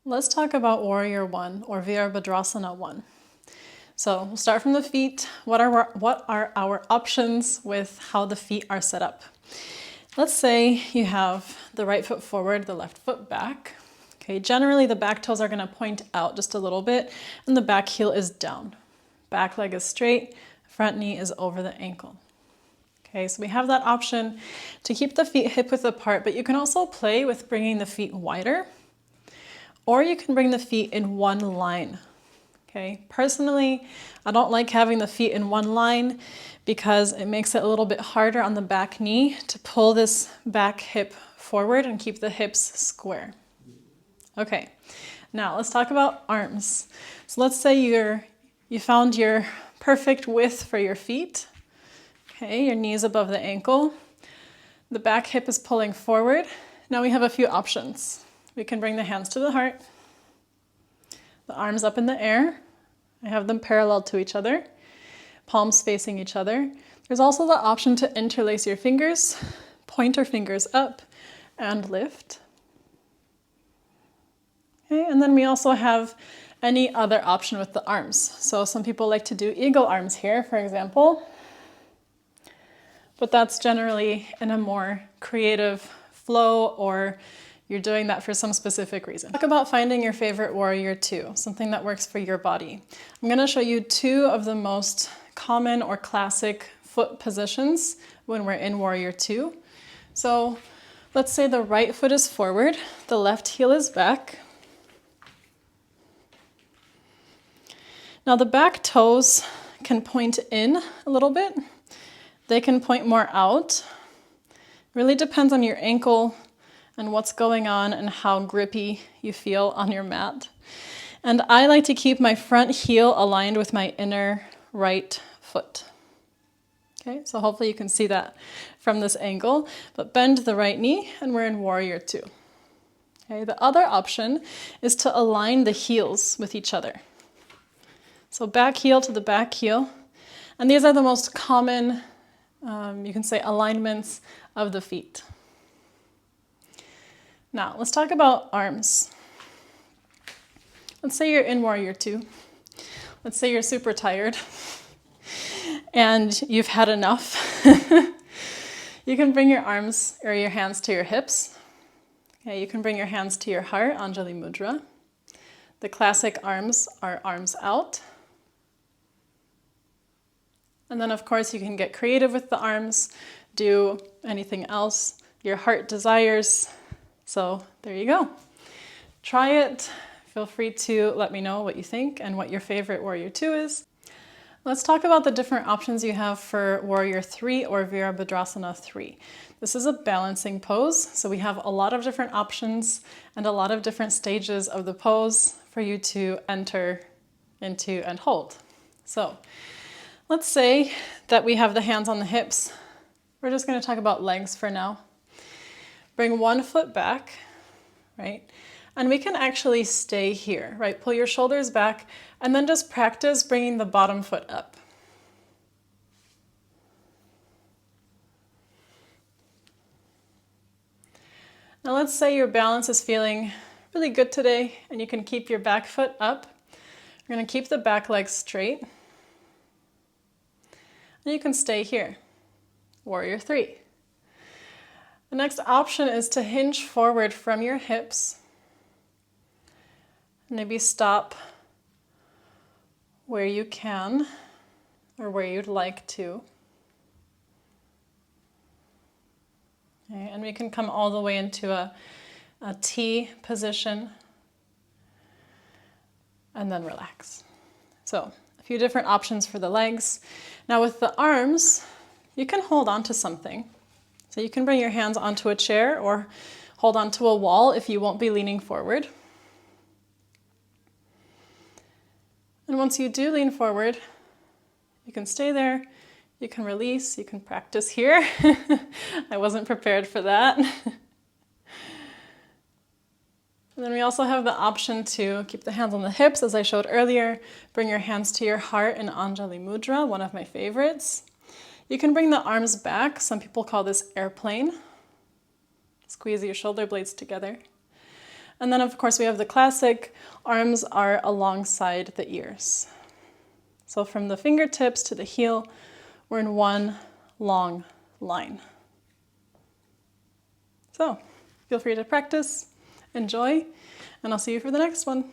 Let's talk about Warrior 1 or Virabhadrasana 1. So we'll start from the feet. What are our options with how the feet are set up? Let's say you have the right foot forward, the left foot back. Okay, generally the back toes are going to point out just a little bit and the back heel is down. Back leg is straight, front knee is over the ankle. Okay, so we have that option to keep the feet hip width apart, but you can also play with bringing the feet wider, or you can bring the feet in one line. Okay, personally, I don't like having the feet in one line because it makes it a little bit harder on the back knee to pull this back hip forward and keep the hips square. Okay, now let's talk about arms. So let's say you found your perfect width for your feet. Okay, your knee is above the ankle. The back hip is pulling forward. Now we have a few options. We can bring the hands to the heart, the arms up in the air. I have them parallel to each other, palms facing each other. There's also the option to interlace your fingers, pointer fingers up, and lift. Okay, and then we also have any other option with the arms. So some people like to do eagle arms here, for example, but that's generally in a more creative flow, or you're doing that for some specific reason. Talk about finding your favorite Warrior 2, something that works for your body. I'm going to show you two of the most common or classic foot positions when we're in Warrior 2. So let's say the right foot is forward, the left heel is back. Now the back toes can point in a little bit. They can point more out. It really depends on your ankle and what's going on and how grippy you feel on your mat. And I like to keep my front heel aligned with my inner right foot. Okay, so hopefully you can see that from this angle, but bend the right knee and we're in Warrior 2. Okay, the other option is to align the heels with each other. So back heel to the back heel. And these are the most common, you can say, alignments of the feet. Now, let's talk about arms. Let's say you're in Warrior 2. Let's say you're super tired and you've had enough. You can bring your arms or your hands to your hips. Okay, you can bring your hands to your heart, Anjali Mudra. The classic arms are arms out. And then, of course, you can get creative with the arms, do anything else your heart desires. So there you go. Try it. Feel free to let me know what you think and what your favorite Warrior 2 is. Let's talk about the different options you have for Warrior 3 or Virabhadrasana 3. This is a balancing pose, so we have a lot of different options and a lot of different stages of the pose for you to enter into and hold. So let's say that we have the hands on the hips. We're just going to talk about legs for now. Bring one foot back, right? And we can actually stay here, right? Pull your shoulders back and then just practice bringing the bottom foot up. Now let's say your balance is feeling really good today and you can keep your back foot up. We're going to keep the back leg straight. And you can stay here, Warrior 3. The next option is to hinge forward from your hips. Maybe stop where you can or where you'd like to. Okay, and we can come all the way into a T position and then relax. So a few different options for the legs. Now with the arms, you can hold on to something. So you can bring your hands onto a chair or hold onto a wall if you won't be leaning forward. And once you do lean forward, you can stay there, you can release, you can practice here. I wasn't prepared for that. And then we also have the option to keep the hands on the hips, as I showed earlier. Bring your hands to your heart in Anjali Mudra, one of my favorites. You can bring the arms back. Some people call this airplane. Squeeze your shoulder blades together. And then of course we have the classic, arms are alongside the ears. So from the fingertips to the heel, we're in one long line. So feel free to practice, enjoy, and I'll see you for the next one.